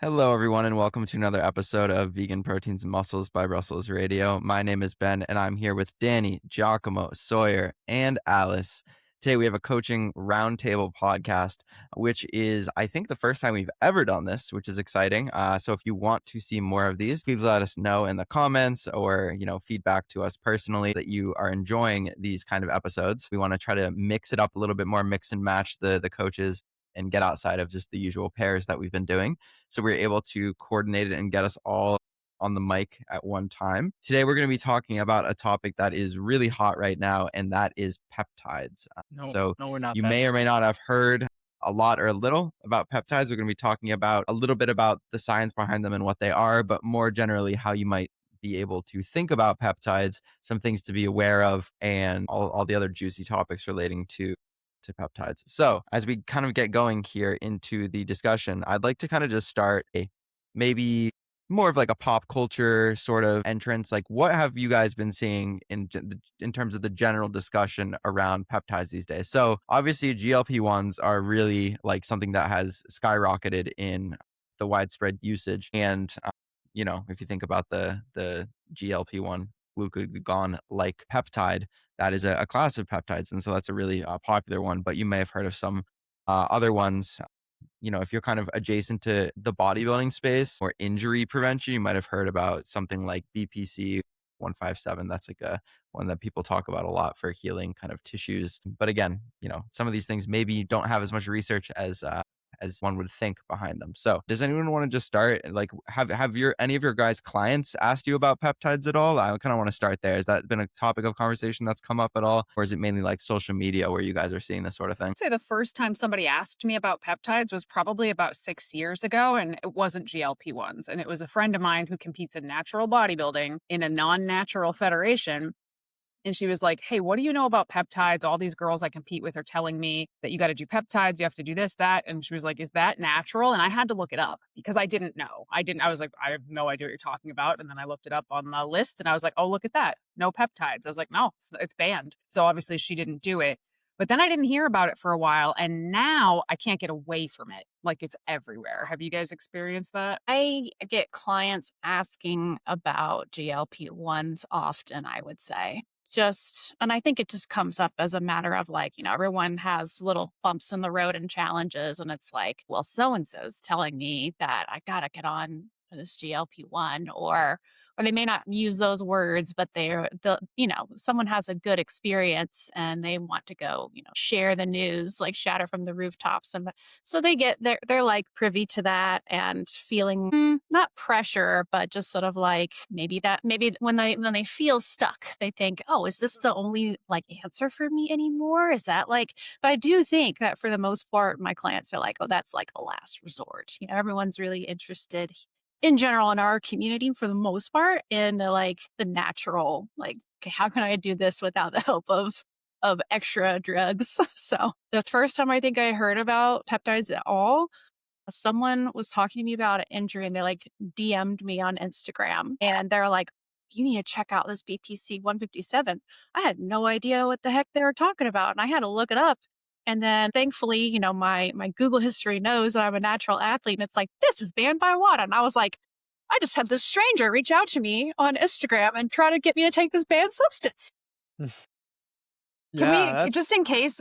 Hello, everyone, and welcome to another episode of Vegan Proteins and Muscles by Brussels Radio. My name is Ben, and I'm here with Danny, Giacomo, Sawyer, and Alice. Today, we have a coaching roundtable podcast, which is, I think, the first time we've ever done this, which is exciting. So if you want to see more of these, please let us know in the comments or, feedback to us personally that you are enjoying these kind of episodes. We want to try to mix it up a little bit more, mix and match the coaches and get outside of just the usual pairs that we've been doing. So we're able to coordinate it and get us all on the mic at one time. Today, we're going to be talking about a topic that is really hot right now, and that is peptides. No, we're not. You may or may not have heard a lot or a little about peptides. We're going to be talking about a little bit about the science behind them and what they are, but more generally, how you might be able to think about peptides, some things to be aware of, and all the other juicy topics relating to peptides. So as we kind of get going here into the discussion, I'd like to kind of just start maybe more of like a pop culture sort of entrance. Like, what have you guys been seeing in terms of the general discussion around peptides these days? So obviously GLP-1s are really like something that has skyrocketed in the widespread usage. And, if you think about the GLP-1 glucagon like peptide, that is a class of peptides. And so that's a really popular one, but you may have heard of some other ones. If you're kind of adjacent to the bodybuilding space or injury prevention, you might have heard about something like BPC 157. That's like a one that people talk about a lot for healing kind of tissues. But again, some of these things maybe don't have as much research as one would think behind them. So does anyone want to just start? Like, have any of your guys' clients asked you about peptides at all? I kind of want to start there. Has that been a topic of conversation that's come up at all? Or is it mainly like social media where you guys are seeing this sort of thing? I'd say the first time somebody asked me about peptides was probably about 6 years ago, and it wasn't GLP-1s. And it was a friend of mine who competes in natural bodybuilding in a non-natural federation. And she was like, hey, what do you know about peptides? All these girls I compete with are telling me that you got to do peptides. You have to do this, that. And she was like, is that natural? And I had to look it up because I didn't know. I was like, I have no idea what you're talking about. And then I looked it up on the list and I was like, oh, look at that. No peptides. I was like, no, it's banned. So obviously she didn't do it. But then I didn't hear about it for a while. And now I can't get away from it. Like, it's everywhere. Have you guys experienced that? I get clients asking about GLP-1s often, I would say. And I think it just comes up as a matter of like, everyone has little bumps in the road and challenges. And it's like, well, so-and-so's telling me that I got to get on this GLP-1 or they may not use those words, but someone has a good experience and they want to go, share the news, like shatter from the rooftops. And so they're like privy to that and feeling not pressure, but just sort of like maybe when they feel stuck, they think, oh, is this the only like answer for me anymore? Is that like, but I do think that for the most part, my clients are like, oh, that's like a last resort. Everyone's really interested in general in our community for the most part in like the natural, like, okay, how can I do this without the help of extra drugs? So the first time I think I heard about peptides at all, someone was talking to me about an injury and they like DM'd me on Instagram and they're like, you need to check out this BPC 157. I had no idea what the heck they were talking about. And I had to look it up. And then thankfully, my Google history knows that I'm a natural athlete. And it's like, this is banned by WADA. And I was like, I just had this stranger reach out to me on Instagram and try to get me to take this banned substance. Can we, just in case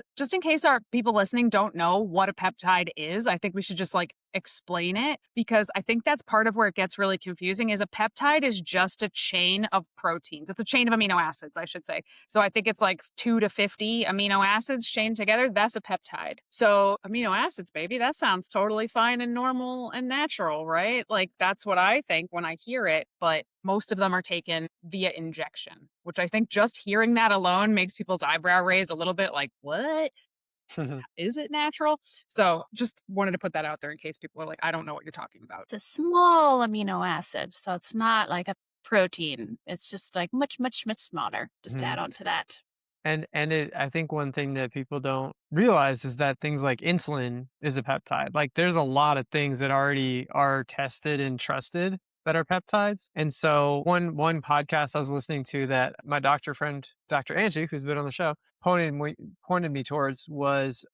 our people listening don't know what a peptide is, I think we should just like explain it, because I think that's part of where it gets really confusing. Is a peptide is just a chain of proteins. It's a chain of amino acids, I should say. So I think it's like 2 to 50 amino acids chained together. That's a peptide. So amino acids, baby, that sounds totally fine and normal and natural, right? Like, that's what I think when I hear it. But most of them are taken via injection, which I think just hearing that alone makes people's eyebrow raise a little bit, like, what? Is it natural? So just wanted to put that out there in case people are like, I don't know what you're talking about. It's a small amino acid, so it's not like a protein. It's just like much, much, much smaller. Just add on to that. I think one thing that people don't realize is that things like insulin is a peptide. Like, there's a lot of things that already are tested and trusted that are peptides. And so one podcast I was listening to that my doctor friend, Dr. Angie, who's been on the show, pointed me towards was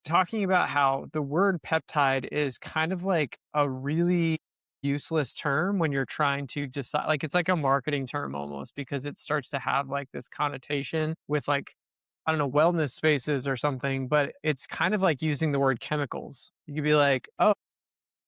talking about how the word peptide is kind of like a really useless term when you're trying to decide. Like, it's like a marketing term almost, because it starts to have like this connotation with like, I don't know, wellness spaces or something, but it's kind of like using the word chemicals. You could be like, oh,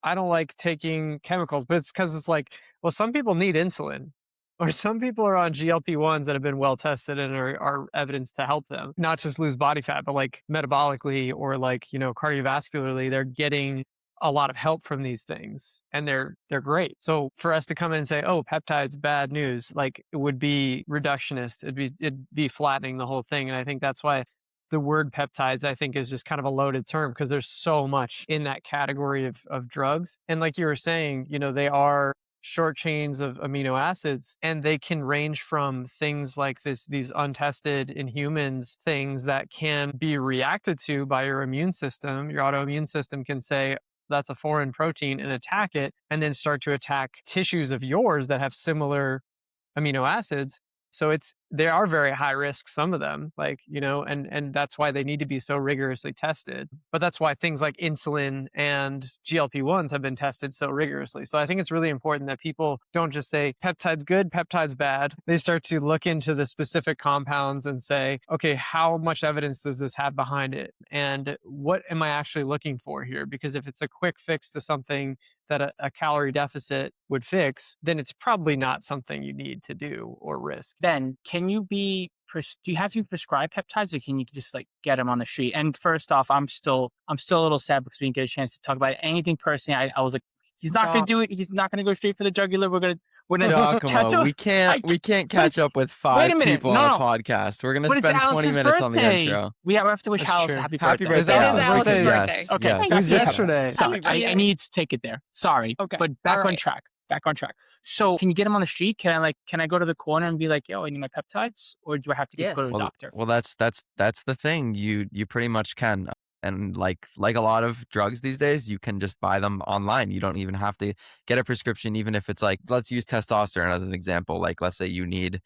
I don't like taking chemicals, but it's because it's like, well, some people need insulin, or some people are on GLP-1s that have been well tested and are evidence to help them not just lose body fat, but like metabolically or like, cardiovascularly, they're getting a lot of help from these things, and they're great. So for us to come in and say, oh, peptides, bad news, like, it would be reductionist. It'd be flattening the whole thing. And I think that's why the word peptides, I think, is just kind of a loaded term, because there's so much in that category of drugs. And like you were saying, they are short chains of amino acids, and they can range from things like these untested in humans things that can be reacted to by your immune system. Your autoimmune system can say, that's a foreign protein, and attack it, and then start to attack tissues of yours that have similar amino acids. So they are very high risk, some of them, like, and that's why they need to be so rigorously tested. But that's why things like insulin and GLP-1s have been tested so rigorously. So I think it's really important that people don't just say peptides good, peptides bad. They start to look into the specific compounds and say, okay, how much evidence does this have behind it? And what am I actually looking for here? Because if it's a quick fix to something that a calorie deficit would fix, then it's probably not something you need to do or risk. Ben, do you have to prescribe peptides, or can you just like get them on the street? And first off, I'm still a little sad because we didn't get a chance to talk about anything personally. I was like, he's not going to do it. He's not going to go straight for the jugular. We're gonna catch 𝐿 up. we can't catch up with five people on a podcast. We're gonna But it's spend 20 Alice's minutes on the birthday. intro. We have to wish That's Alice true. a happy Happy birthday. birthday, It is Alice. Alice's Yes, birthday. Okay. yes. It was yesterday. Sorry, I need to take it there. Sorry. Okay. But back All on right. track. Back on track. So can you get him on the street? Can I go to the corner and be like, yo, I need my peptides? Or do I have to Yes. go to the Well, doctor? well, that's the thing. You pretty much can. And like a lot of drugs these days, you can just buy them online. You don't even have to get a prescription, even if it's like, let's use testosterone as an example. Like, let's say you need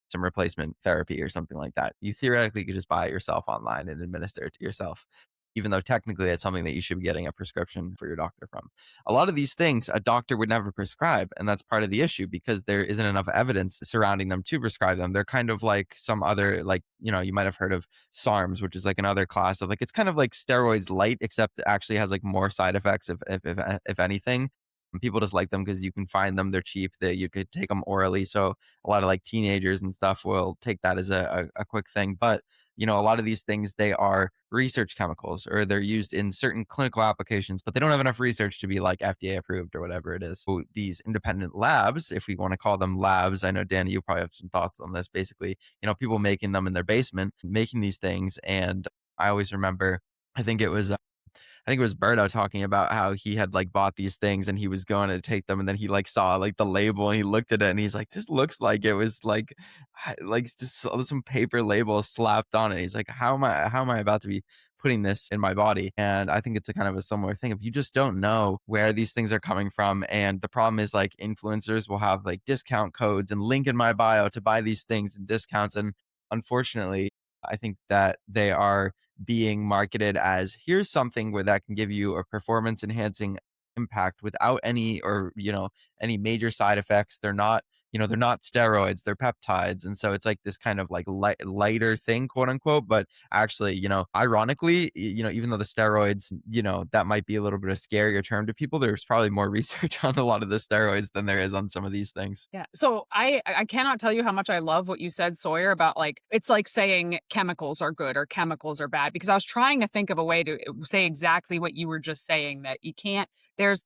some replacement therapy or something like that. You theoretically could just buy it yourself online and administer it to yourself, even though technically it's something that you should be getting a prescription for your doctor from. A lot of these things a doctor would never prescribe, and that's part of the issue because there isn't enough evidence surrounding them to prescribe them. They're kind of like some other, like, you might have heard of 𝐸𝐴RMs, which is like another class of, like, it's kind of like steroids light, except it actually has like more side effects if anything. And people just like them because you can find them, they're cheap, that you could take them orally. So a lot of like teenagers and stuff will take that as a quick thing. But a lot of these things, they are research chemicals, or they're used in certain clinical applications, but they don't have enough research to be like FDA approved or whatever it is. So these independent labs, if we want to call them labs, I know, Danny, you probably have some thoughts on this. Basically, people making them in their basement, making these things. And I always remember, I think it was Berto talking about how he had like bought these things and he was going to take them, and then he like saw like the label and he looked at it and he's like, this looks like it was like just some paper label slapped on it. He's like, how am I about to be putting this in my body? And I think it's a kind of a similar thing. If you just don't know where these things are coming from, and the problem is, like, influencers will have like discount codes and link in my bio to buy these things and discounts, and unfortunately I think that they are being marketed as, here's something where that can give you a performance enhancing impact without any major side effects. They're not steroids, they're peptides. And so it's like this kind of like lighter thing, quote unquote. But actually, ironically, even though the steroids, that might be a little bit of a scarier term to people, there's probably more research on a lot of the steroids than there is on some of these things. Yeah. So I cannot tell you how much I love what you said, Sawyer, about like, it's like saying chemicals are good or chemicals are bad, because I was trying to think of a way to say exactly what you were just saying, that you can't, there's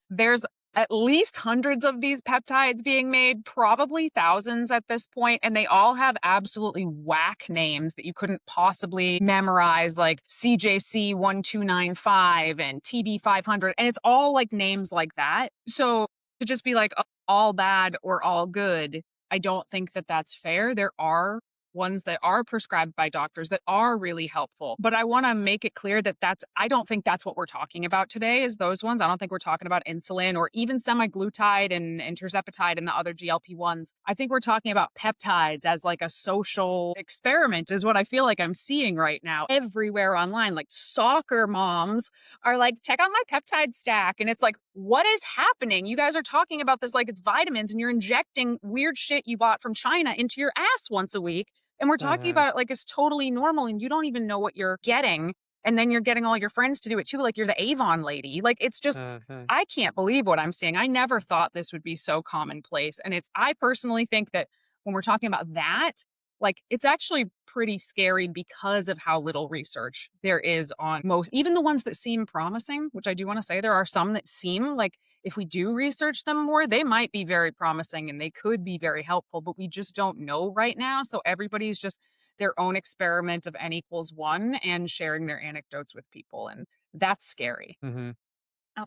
at least hundreds of these peptides being made, probably thousands at this point, and they all have absolutely whack names that you couldn't possibly memorize, like 𝐶𝐨𝐧'𝐭 and TB500, and it's all like names like that. So to just be like, oh, all bad or all good, I don't think that that's fair. There are ones that are prescribed by doctors that are really helpful. But I want to make it clear that I don't think that's what we're talking about today is those ones. I don't think we're talking about insulin or even semaglutide and 𝐿-tirzepatide and the other GLP-1s. I think we're talking about peptides as like a social experiment is what I feel like I'm seeing right now everywhere online. Like soccer moms are like, check out my peptide stack. And it's like, what is happening? You guys are talking about this like it's vitamins and you're injecting weird shit you bought from China into your ass once a week. And we're talking about it like it's totally normal and you don't even know what you're getting. And then you're getting all your friends to do it too. Like you're the Avon lady. Like it's just, I can't believe what I'm seeing. I never thought this would be so commonplace. And I personally think that when we're talking about that, like it's actually pretty scary because of how little research there is on most, even the ones that seem promising, which I do want to say there are some that seem like if we do research them more, they might be very promising and they could be very helpful, but we just don't know right now. So everybody's just their own experiment of N=1 and sharing their anecdotes with people. And that's scary. Mm-hmm.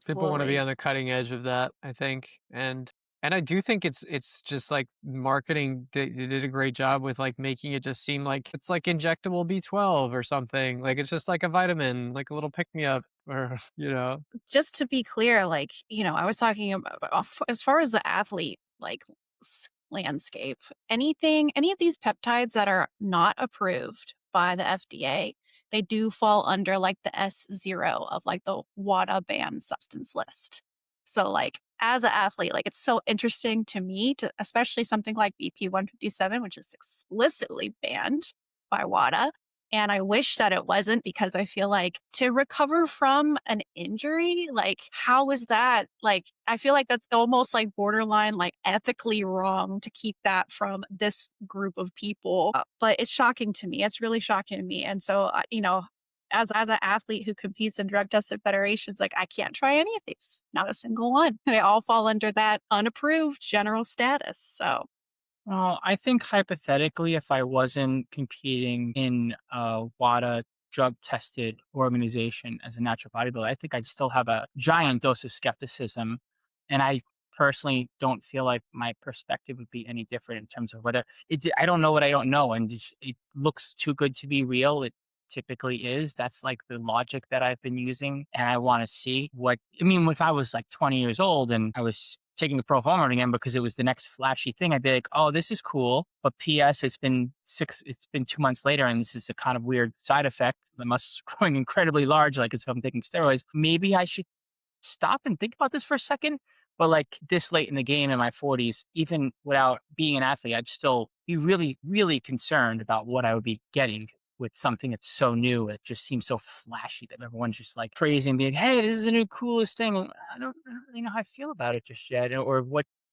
People want to be Absolutely. on the cutting edge of that, I think. And I do think it's just like marketing they did a great job with like making it just seem like it's like injectable B12 or something. Like it's just like a vitamin, like a little pick me up or Just to be clear, like, I was talking about as far as the athlete like landscape, any of these peptides that are not approved by the FDA, they do fall under like the S0 of like the WADA banned substance list. So like as an athlete, like it's so interesting to me to especially something like BP 157, which is explicitly banned by WADA. And I wish that it wasn't because I feel like to recover from an injury, like, how is that? Like, I feel like that's almost like borderline, like ethically wrong to keep that from this group of people. But it's shocking to me. It's really shocking to me. And so, as an athlete who competes in drug tested federations, like I can't try any of these, not a single one. They all fall under that unapproved general status. So Well, I think hypothetically, if I wasn't competing in a WADA drug tested organization as a natural bodybuilder, I think I'd still have a giant dose of skepticism. And I personally don't feel like my perspective would be any different in terms of whether I don't know what I don't know. And it looks too good to be real. It typically is. That's like the logic that I've been using. And I want to see if I was like 20 years old and I was taking a pro hormone again because it was the next flashy thing, I'd be like, oh, this is cool. But P.S. it's been 2 months later and this is a kind of weird side effect. My muscles are growing incredibly large, like as if I'm taking steroids. Maybe I should stop and think about this for a second. But like this late in the game in my 40s, even without being an athlete, I'd still be really, really concerned about what I would be getting with something that's so new. It just seems so flashy that everyone's just like praising, being, hey, this is the new coolest thing. I don't really know how I feel about it just yet. Or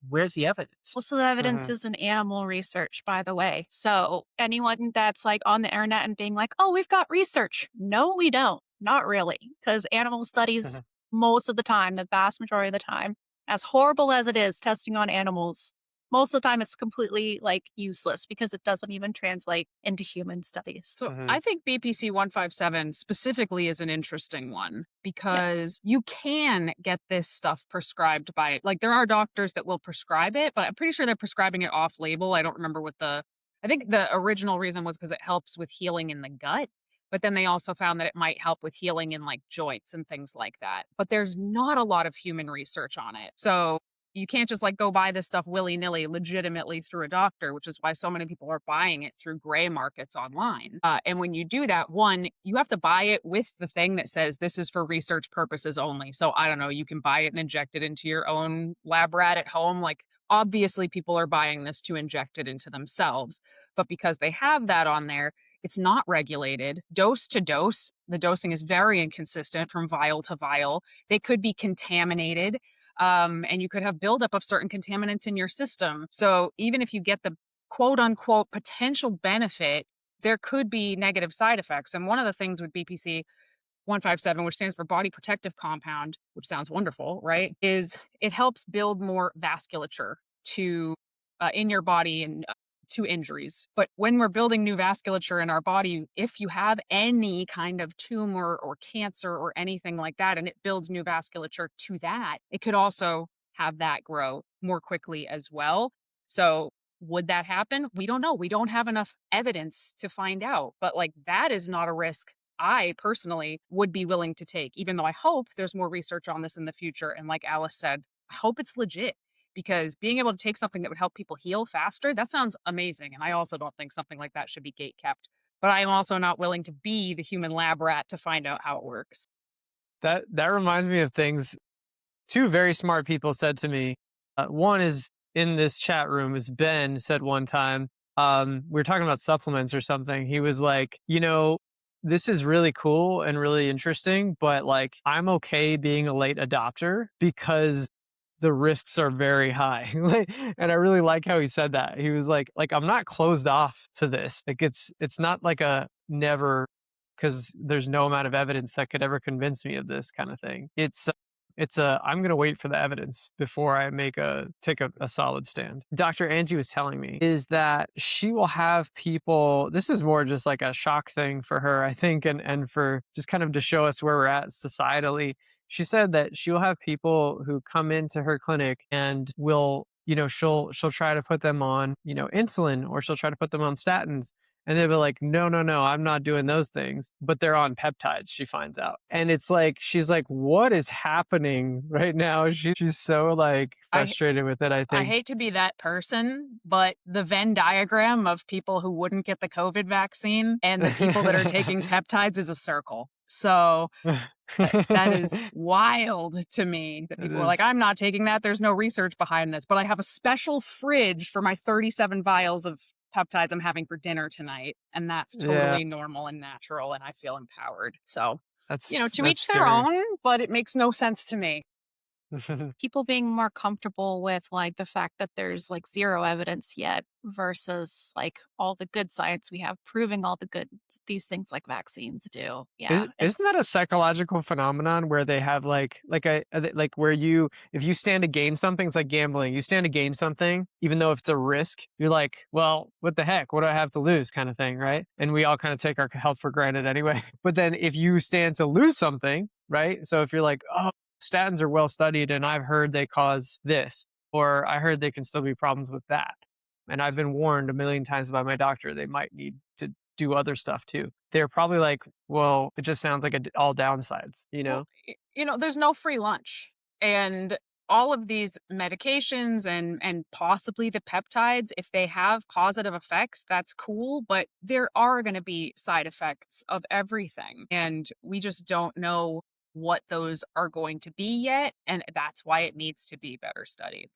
where's the evidence? most of the evidence is in animal research, by the way. So anyone that's like on the internet and being like, oh, we've got research. No, we don't. Not really. Because animal studies, most of the time, the vast majority of the time, as horrible as it is testing on animals, most of the time it's completely like useless because it doesn't even translate into human studies. So I think BPC 157 specifically is an interesting one because you can get this stuff prescribed by, like, there are doctors that will prescribe it, but I'm pretty sure they're prescribing it off label. I don't remember I think the original reason was because it helps with healing in the gut. But then they also found that it might help with healing in like joints and things like that. But there's not a lot of human research on it. So you can't just like go buy this stuff willy-nilly legitimately through a doctor, which is why so many people are buying it through gray markets online. And when you do that, one, you have to buy it with the thing that says this is for research purposes only. So I don't know, you can buy it and inject it into your own lab rat at home. Like obviously people are buying this to inject it into themselves, but because they have that on there, it's not regulated. Dose to dose, the dosing is very inconsistent from vial to vial. They could be contaminated. And you could have buildup of certain contaminants in your system. So even if you get the quote unquote potential benefit, there could be negative side effects. And one of the things with BPC 157, which stands for body protective compound, which sounds wonderful, right, is it helps build more vasculature to in your body and to injuries. But when we're building new vasculature in our body, if you have any kind of tumor or cancer or anything like that, and it builds new vasculature to that, it could also have that grow more quickly as well. So would that happen? We don't know. We don't have enough evidence to find out. But like that is not a risk I personally would be willing to take, even though I hope there's more research on this in the future. And like Alice said, I hope it's legit because being able to take something that would help people heal faster, that sounds amazing. And I also don't think something like that should be gate kept. But I am also not willing to be the human lab rat to find out how it works. That reminds me of things two very smart people said to me. One is in this chat room, is Ben said one time, we were talking about supplements or something. He was like, this is really cool and really interesting, but like I'm okay being a late adopter because the risks are very high. And I really like how he said that. He was like I'm not closed off to this. Like it's not like a never, because there's no amount of evidence that could ever convince me of this kind of thing. It's a I'm going to wait for the evidence before I take a solid stand. Dr. Angie was telling me is that she will have people, this is more just like a shock thing for her, I think, and for just kind of to show us where we're at societally. She said that she'll have people who come into her clinic and will, she'll try to put them on, insulin, or she'll try to put them on statins. And they'll be like, no, I'm not doing those things. But they're on peptides, she finds out. And it's like, she's like, what is happening right now? She's so like frustrated with it, I think. I hate to be that person, but the Venn diagram of people who wouldn't get the COVID vaccine and the people that are taking peptides is a circle. So that is wild to me that people are like, I'm not taking that. There's no research behind this, but I have a special fridge for my 37 vials of peptides I'm having for dinner tonight. And that's totally normal and natural. And I feel empowered. So, to each their own, but it makes no sense to me. People being more comfortable with like the fact that there's like zero evidence yet versus like all the good science we have proving all the good these things like vaccines do. Yeah. Isn't that a psychological phenomenon where they have like where if you stand to gain something, it's like gambling. You stand to gain something, even though if it's a risk, you're like, well, what the heck? What do I have to lose kind of thing, right? And we all kind of take our health for granted anyway. But then if you stand to lose something, right? So if you're like, oh, statins are well studied and I've heard they cause this, or I heard they can still be problems with that. And I've been warned a million times by my doctor they might need to do other stuff too. They're probably like, well, it just sounds like all downsides, Well, there's no free lunch. And all of these medications and possibly the peptides, if they have positive effects, that's cool. But there are going to be side effects of everything. And we just don't know what those are going to be yet. And that's why it needs to be better studied.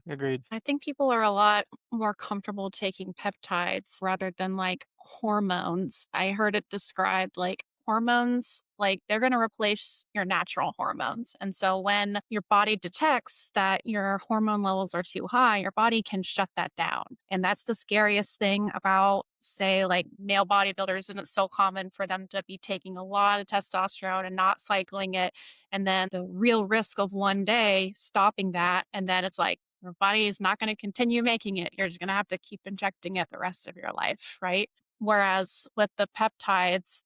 Agreed. I think people are a lot more comfortable taking peptides rather than like hormones. I heard it described like hormones, like they're going to replace your natural hormones. And so when your body detects that your hormone levels are too high, your body can shut that down. And that's the scariest thing about, say, like male bodybuilders. And it's so common for them to be taking a lot of testosterone and not cycling it. And then the real risk of one day stopping that. And then it's like, your body is not going to continue making it. You're just going to have to keep injecting it the rest of your life, right? Whereas with the peptides,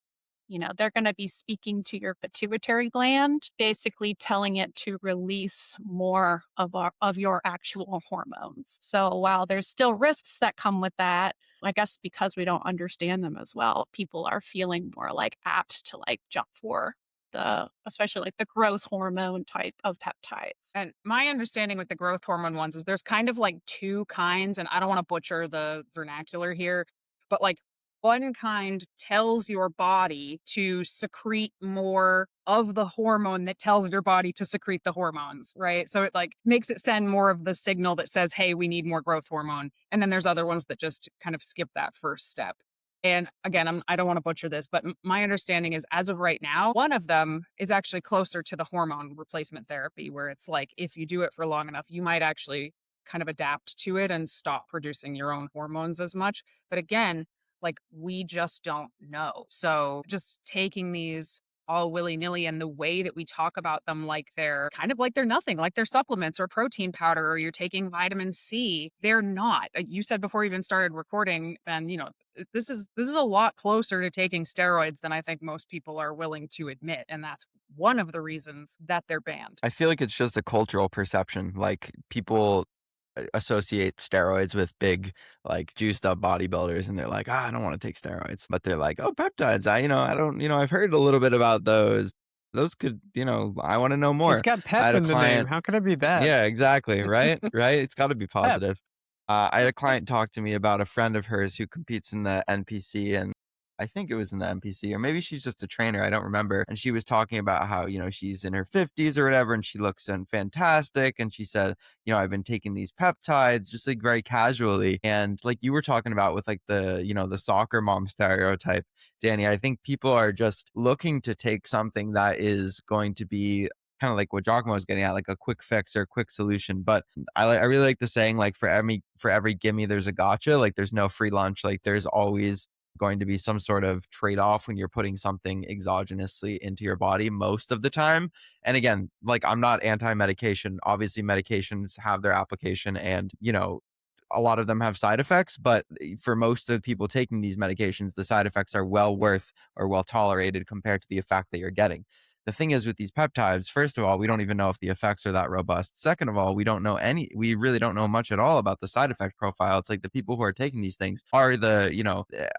they're going to be speaking to your pituitary gland, basically telling it to release more of your actual hormones. So while there's still risks that come with that, I guess because we don't understand them as well, people are feeling more like apt to like jump for especially like the growth hormone type of peptides. And my understanding with the growth hormone ones is there's kind of like two kinds, and I don't want to butcher the vernacular here, but like one kind tells your body to secrete more of the hormone that tells your body to secrete the hormones, right? So it like makes it send more of the signal that says, hey, we need more growth hormone. And then there's other ones that just kind of skip that first step. And again, I don't want to butcher this, but my understanding is as of right now, one of them is actually closer to the hormone replacement therapy, where it's like, if you do it for long enough, you might actually kind of adapt to it and stop producing your own hormones as much. But again, like we just don't know. So just taking these all willy-nilly and the way that we talk about them like they're kind of like they're nothing, like they're supplements or protein powder or you're taking vitamin C, they're not. You said before we even started recording, and this is a lot closer to taking steroids than I think most people are willing to admit, and that's one of the reasons that they're banned. I feel like it's just a cultural perception. Like people associate steroids with big, like, juiced up bodybuilders, and they're like, I don't want to take steroids, but they're like, oh, peptides, I don't, I've heard a little bit about those could, I want to know It's more. got I pep had a in the name. client. How could it be bad? Yeah, exactly. Right. Right. It's got to be Pep. positive. I had a client talk to me about a friend of hers who competes in the NPC, and I think it was in the NPC, or maybe she's just a trainer. I don't remember. And she was talking about how, she's in her 50s or whatever, and she looks fantastic. And she said, I've been taking these peptides just like very casually. And like you were talking about with like the soccer mom stereotype, Danny, I think people are just looking to take something that is going to be kind of like what 𝐤𝐿𝐵 was getting at, like a quick fix or a quick solution. But I really like the saying, like, for every gimme, there's a gotcha. Like, there's no free lunch. Like, there's always going to be some sort of trade-off when you're putting something exogenously into your body most of the time. And again, like, I'm not anti-medication. Obviously, medications have their application, and a lot of them have side effects, but for most of the people taking these medications, the side effects are well worth or well tolerated compared to the effect that you're getting. The thing is with these peptides, first of all, we don't even know if the effects are that robust. Second of all, we really don't know much at all about the side effect profile. It's like the people who are taking these things are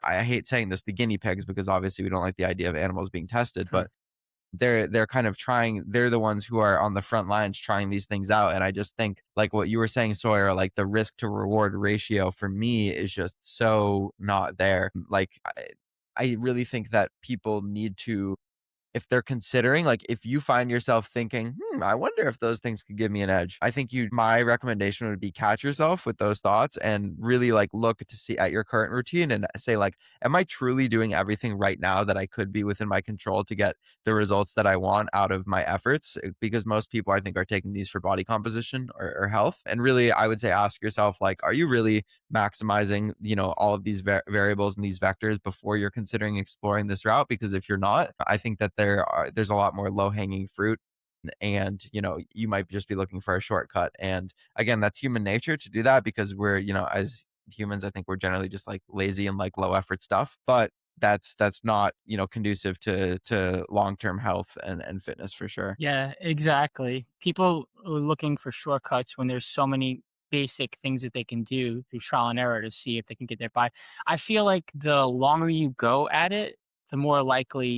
I hate saying this, the guinea pigs, because obviously we don't like the idea of animals being tested, but they're kind of trying, they're the ones who are on the front lines trying these things out. And I just think, like what you were saying, Sawyer, like the risk to reward ratio for me is just so not there. Like I really think that people need to, if they're considering, like, if you find yourself thinking, I wonder if those things could give me an edge, I think my recommendation would be catch yourself with those thoughts and really like look to see at your current routine and say, like, am I truly doing everything right now that I could be within my control to get the results that I want out of my efforts? Because most people, I think, are taking these for body composition or health. And really, I would say, ask yourself, like, are you really maximizing, all of these variables and these vectors before you're considering exploring this route? Because if you're not, I think that there's a lot more low hanging fruit, and you might just be looking for a shortcut. And again, that's human nature to do that, because we're, as humans, I think we're generally just like lazy and like low effort stuff. But that's not, conducive to long-term health and fitness for sure. Yeah, exactly. People are looking for shortcuts when there's so many basic things that they can do through trial and error to see if they can get there by. I feel like the longer you go at it, the more likely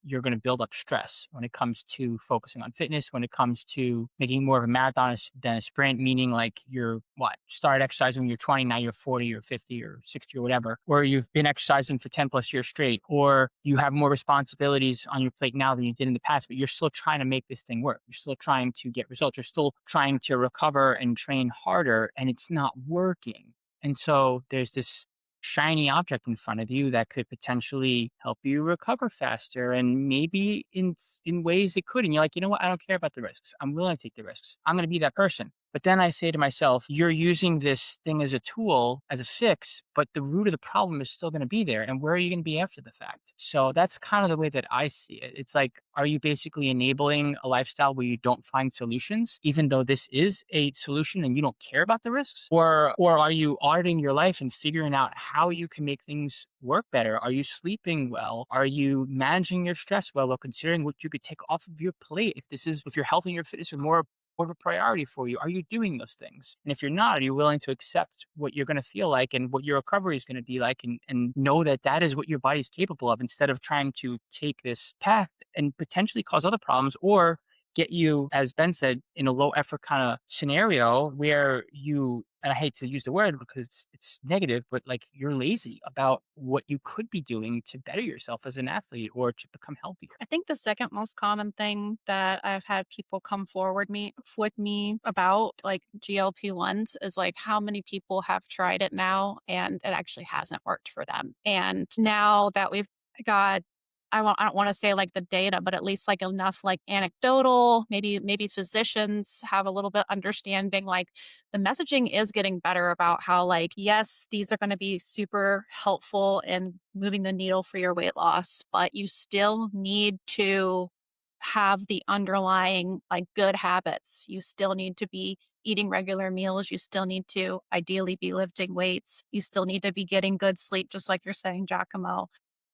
you're going to build up stress when it comes to focusing on fitness, when it comes to making more of a marathon than a sprint, meaning like you're started exercising when you're 20, now you're 40 or 50 or 60 or whatever, or you've been exercising for 10 plus years straight, or you have more responsibilities on your plate now than you did in the past, but you're still trying to make this thing work. You're still trying to get results. You're still trying to recover and train harder, and it's not working. And so there's this shiny object in front of you that could potentially help you recover faster, and maybe in ways it could. And you're like, you know what? I don't care about the risks. I'm willing to take the risks. I'm going to be that person. But then I say to myself, you're using this thing as a tool, as a fix, but the root of the problem is still going to be there. And where are you going to be after the fact? So that's kind of the way that I see it. It's like, are you basically enabling a lifestyle where you don't find solutions, even though this is a solution and you don't care about the risks? Or are you auditing your life and figuring out how you can make things work better? Are you sleeping well? Are you managing your stress well, or considering what you could take off of your plate if your health and your fitness are more of a priority for you? Are you doing those things? And if you're not, are you willing to accept what you're going to feel like and what your recovery is going to be like, and know that that is what your body's capable of, instead of trying to take this path and potentially cause other problems, or get you, as Ben said, in a low effort kind of scenario where you, and I hate to use the word because it's negative, but like you're lazy about what you could be doing to better yourself as an athlete or to become healthier. I think the second most common thing that I've had people come forward with me about like GLP-1s is like how many people have tried it now and it actually hasn't worked for them. And now that we've got, I don't want to say like the data, but at least like enough like anecdotal, maybe physicians have a little bit understanding, like the messaging is getting better about how, like, yes, these are going to be super helpful in moving the needle for your weight loss, but you still need to have the underlying like good habits. You still need to be eating regular meals. You still need to ideally be lifting weights. You still need to be getting good sleep, just like you're saying, 𝐤𝐿𝐵.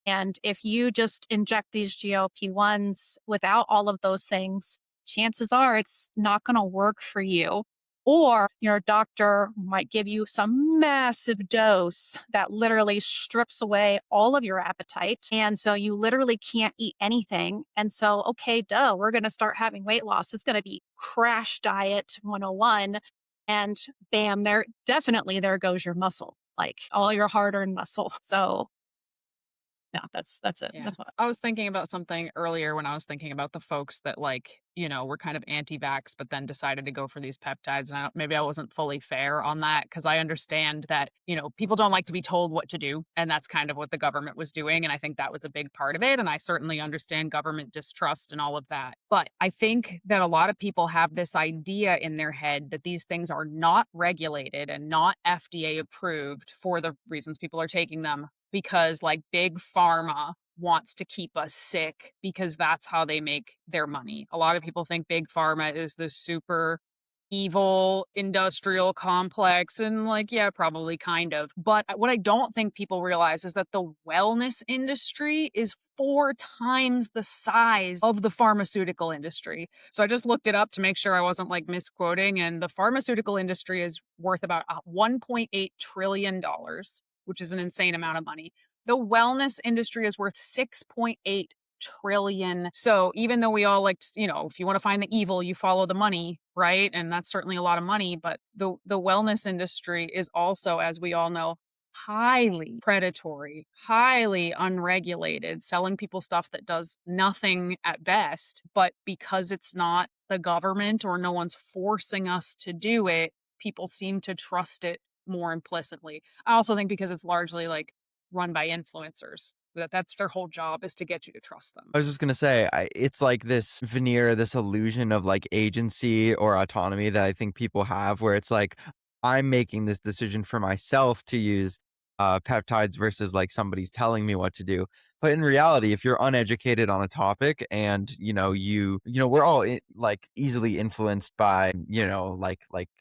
And if you just inject these GLP-1s without all of those things, chances are it's not going to work for you. Or your doctor might give you some massive dose that literally strips away all of your appetite. And so you literally can't eat anything. And so, okay, duh, we're going to start having weight loss. It's going to be crash diet 101. And bam, there goes your muscle, like all your hard earned muscle. So, yeah, that's it. Yeah. That's what I was thinking about something earlier when I was thinking about the folks that were kind of anti-vax, but then decided to go for these peptides. And maybe I wasn't fully fair on that because I understand that, people don't like to be told what to do. And that's kind of what the government was doing. And I think that was a big part of it. And I certainly understand government distrust and all of that. But I think that a lot of people have this idea in their head that these things are not regulated and not FDA approved for the reasons people are taking them, because big pharma wants to keep us sick because that's how they make their money. A lot of people think big pharma is the super evil industrial complex, and yeah, probably kind of. But what I don't think people realize is that the wellness industry is 4 times the size of the pharmaceutical industry. So I just looked it up to make sure I wasn't misquoting, and the pharmaceutical industry is worth about $1.8 trillion, which is an insane amount of money. The wellness industry is worth 6.8 trillion. So even though we all like to, if you want to find the evil, you follow the money, right? And that's certainly a lot of money, but the wellness industry is also, as we all know, highly predatory, highly unregulated, selling people stuff that does nothing at best. But because it's not the government or no one's forcing us to do it, people seem to trust it more implicitly. I also think because it's largely run by influencers, that's their whole job, is to get you to trust them. I was just gonna say, it's like this veneer, this illusion of agency or autonomy that I think people have, where it's like, I'm making this decision for myself to use peptides versus somebody's telling me what to do. But in reality, if you're uneducated on a topic and we're all easily influenced by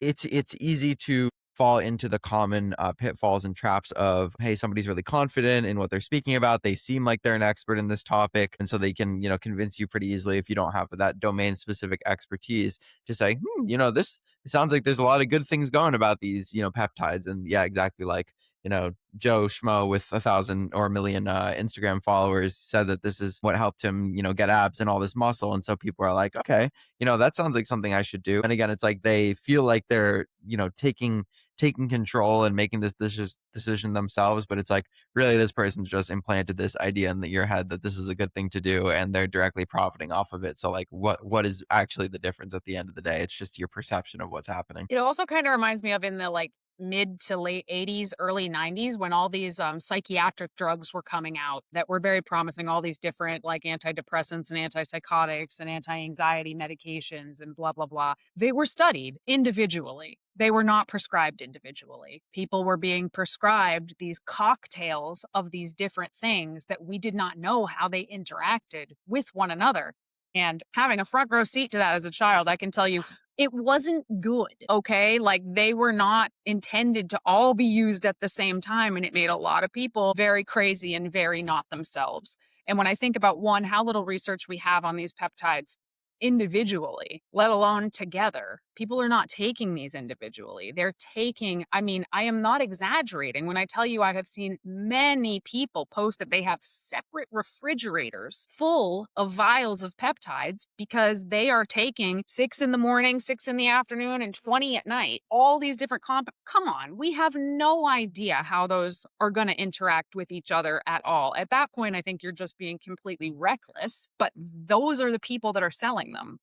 it's easy to fall into the common pitfalls and traps of, hey, somebody's really confident in what they're speaking about. They seem like they're an expert in this topic. And so they can, convince you pretty easily if you don't have that domain specific expertise to say, this sounds like there's a lot of good things going about these, peptides. And yeah, exactly Joe Schmo with 1,000 or a million Instagram followers said that this is what helped him, get abs and all this muscle. And so people are like, okay, that sounds like something I should do. And again, it's like they feel like they're, taking control and making this decision themselves. But it's like, really, this person's just implanted this idea in your head that this is a good thing to do, and they're directly profiting off of it. So what is actually the difference at the end of the day? It's just your perception of what's happening. It also kind of reminds me of in the mid to late 80s, early 90s, when all these psychiatric drugs were coming out that were very promising, all these different antidepressants and antipsychotics and anti-anxiety medications and blah, blah, blah. They were studied individually. They were not prescribed individually. People were being prescribed these cocktails of these different things that we did not know how they interacted with one another. And having a front row seat to that as a child, I can tell you, it wasn't good, okay? They were not intended to all be used at the same time, and it made a lot of people very crazy and very not themselves. And when I think about, one, how little research we have on these peptides individually, let alone together, people are not taking these individually. They're taking, I am not exaggerating when I tell you I have seen many people post that they have separate refrigerators full of vials of peptides because they are taking 6 in the morning, 6 in the afternoon, and 20 at night. All these different come on, we have no idea how those are going to interact with each other at all. At that point, I think you're just being completely reckless, but those are the people that are selling them.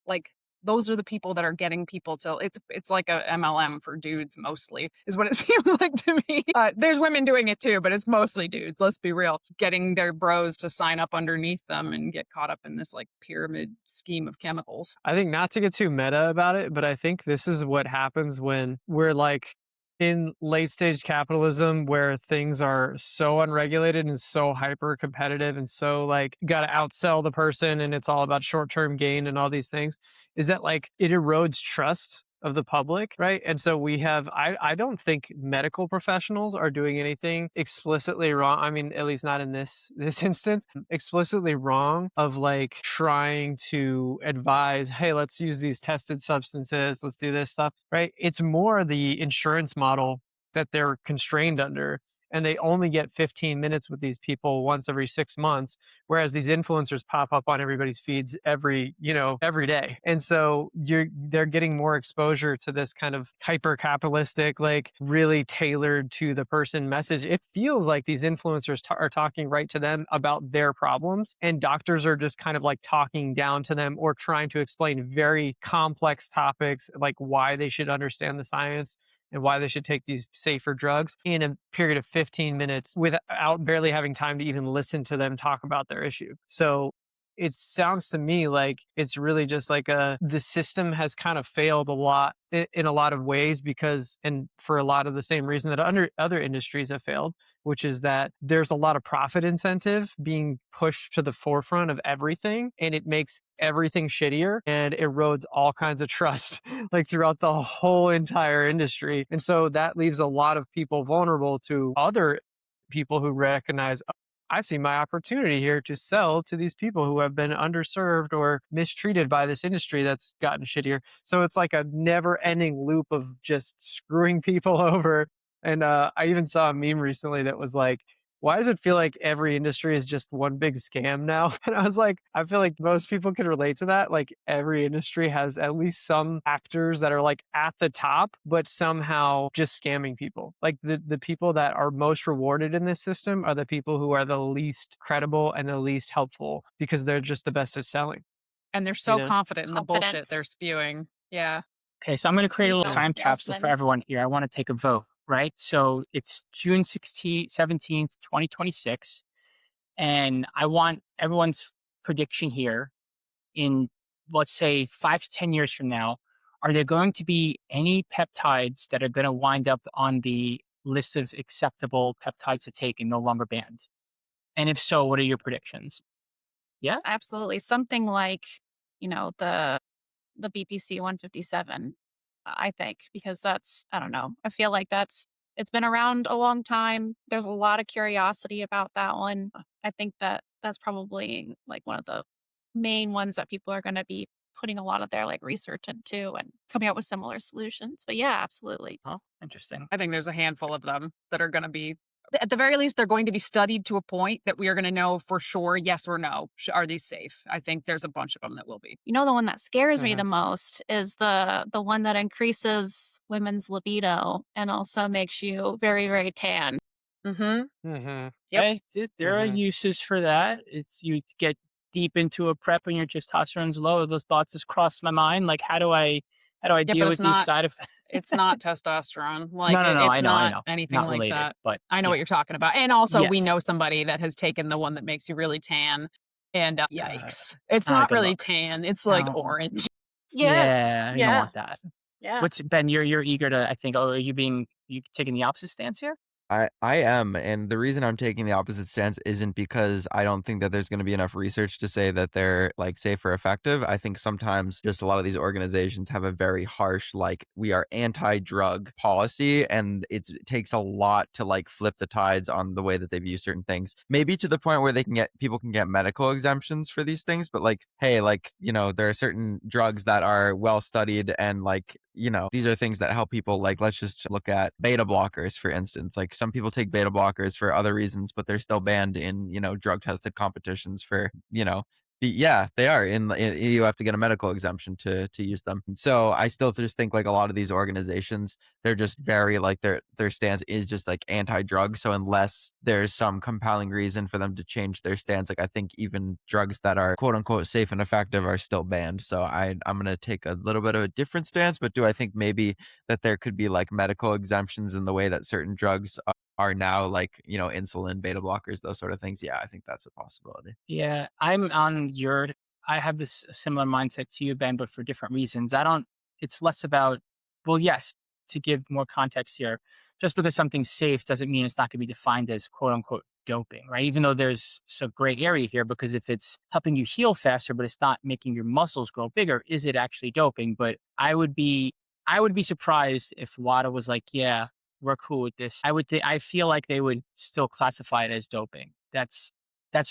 Those are the people that are getting people to, it's like a MLM for dudes mostly, is what it seems like to me. There's women doing it too, but it's mostly dudes, let's be real, getting their bros to sign up underneath them and get caught up in this pyramid scheme of chemicals. I think, not to get too meta about it, but I think this is what happens when we're in late stage capitalism, where things are so unregulated and so hyper competitive and so got to outsell the person, and it's all about short term gain and all these things, is that it erodes trust of the public, right? And so we have, I don't think medical professionals are doing anything explicitly wrong. I mean, at least not in this instance, explicitly wrong of like trying to advise, hey, let's use these tested substances, let's do this stuff, right? It's more the insurance model that they're constrained under. And they only get 15 minutes with these people once every 6 months, whereas these influencers pop up on everybody's feeds every day. And so they're getting more exposure to this kind of hyper capitalistic, like really tailored to the person message. It feels like these influencers are talking right to them about their problems, and doctors are just kind of like talking down to them or trying to explain very complex topics, like why they should understand the science and why they should take these safer drugs in a period of 15 minutes without barely having time to even listen to them talk about their issue. So it sounds to me like it's really just like the system has kind of failed a lot in a lot of ways because, and for a lot of the same reason that other industries have failed, which is that there's a lot of profit incentive being pushed to the forefront of everything, and it makes everything shittier and erodes all kinds of trust like throughout the whole entire industry. And so that leaves a lot of people vulnerable to other people who recognize, I see my opportunity here to sell to these people who have been underserved or mistreated by this industry that's gotten shittier. So it's like a never ending loop of just screwing people over. And I even saw a meme recently that was like, why does it feel like every industry is just one big scam now? And I was like, I feel like most people could relate to that. Like every industry has at least some actors that are like at the top, but somehow just scamming people. Like the people that are most rewarded in this system are the people who are the least credible and the least helpful because they're just the best at selling. And they're so confident in the bullshit they're spewing. Yeah. Okay, so I'm going to create a little time capsule for Salesman. everyone here. I want to take a vote, right? So it's June 17th, 2026. And I want everyone's prediction here in, let's say, 5 to 10 years from now. Are there going to be any peptides that are going to wind up on the list of acceptable peptides to take and no longer banned? And if so, what are your predictions? Yeah? Absolutely. Something like, the BPC 157, I think, because that's, I don't know. I feel like it's been around a long time. There's a lot of curiosity about that one. I think that's probably like one of the main ones that people are going to be putting a lot of their like research into and coming up with similar solutions. But yeah, absolutely. Oh, interesting. I think there's a handful of them that are going to be, at the very least, they're going to be studied to a point that we are going to know for sure, yes or no, are these safe? I think there's a bunch of them that will be. The one that scares me the most is the one that increases women's libido and also makes you very, very tan. Mm-hmm. Mm-hmm. Yep. There are uses for that. It's you get deep into a prep and your testosterone's low. Those thoughts just crossed my mind. Like, how do I deal with these side effects? It's not testosterone. Like, no, it's I not know. anything Not like related, that. but I know what you're talking about. And also, we Yes. know somebody that has taken the one that makes you really tan. And yikes. It's Ah, not good really luck. tan. It's like No. orange. Yeah, you don't want that. Yeah. What's Ben? You're eager to. I think. Oh, are you taking the opposite stance here? I am, and the reason I'm taking the opposite stance isn't because I don't think that there's going to be enough research to say that they're like safe or effective. I think sometimes just a lot of these organizations have a very harsh like we are anti-drug policy, and it takes a lot to like flip the tides on the way that they view certain things. Maybe to the point where people can get medical exemptions for these things, but like, hey, like, there are certain drugs that are well studied and like, these are things that help people. Like, let's just look at beta blockers, for instance. Like, some people take beta blockers for other reasons, but they're still banned in, drug tested competitions for, yeah, they are you have to get a medical exemption to use them. So I still just think like a lot of these organizations, they're just very like their stance is just like anti-drug. So unless there's some compelling reason for them to change their stance, like I think even drugs that are quote unquote safe and effective are still banned. So I'm going to take a little bit of a different stance, but do I think maybe that there could be like medical exemptions in the way that certain drugs are now, like, insulin, beta blockers, those sort of things? Yeah, I think that's a possibility. Yeah, I have this similar mindset to you, Ben, but for different reasons. It's less about, well, yes, to give more context here, just because something's safe doesn't mean it's not going to be defined as quote unquote doping, right? Even though there's a gray area here, because if it's helping you heal faster, but it's not making your muscles grow bigger, is it actually doping? But I I would be surprised if WADA was like, yeah, we're cool with this. I feel like they would still classify it as doping. That's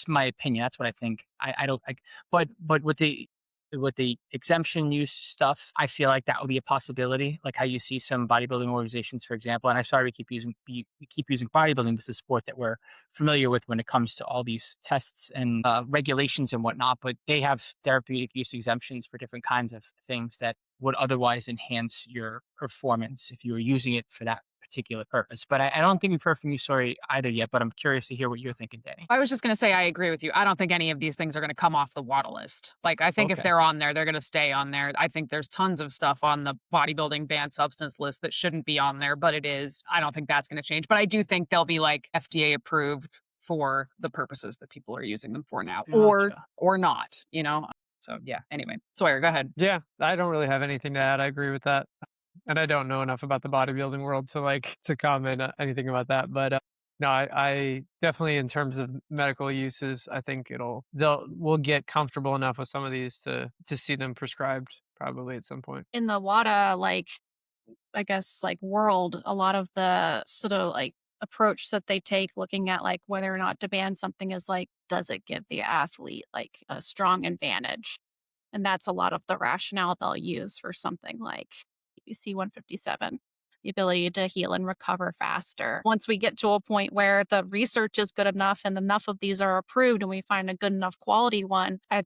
my opinion. That's what I think. I don't like, but with the exemption use stuff, I feel like that would be a possibility. Like how you see some bodybuilding organizations, for example. And I'm sorry we keep using bodybuilding as a sport that we're familiar with when it comes to all these tests and regulations and whatnot. But they have therapeutic use exemptions for different kinds of things that would otherwise enhance your performance if you were using it for that particular purpose. But I don't think we've heard from you, sorry, either yet, but I'm curious to hear what you're thinking, Danny. I was just going to say, I agree with you. I don't think any of these things are going to come off the WADA list. Like, I think if Okay. they're on there, they're going to stay on there. I think there's tons of stuff on the bodybuilding banned substance list that shouldn't be on there, but it is. I don't think that's going to change. But I do think they'll be like FDA approved for the purposes that people are using them for now, Gotcha. or not, you know? So yeah, anyway, Sawyer, go ahead. Yeah, I don't really have anything to add. I agree with that. And I don't know enough about the bodybuilding world to to comment anything about that. But no, I definitely, in terms of medical uses, I think we'll get comfortable enough with some of these to see them prescribed probably at some point. In the WADA, like, I guess, like, world, a lot of the sort of like approach that they take looking at like whether or not to ban something is like, does it give the athlete like a strong advantage? And that's a lot of the rationale they'll use for something like BBC 157, the ability to heal and recover faster. Once we get to a point where the research is good enough and enough of these are approved and we find a good enough quality one, I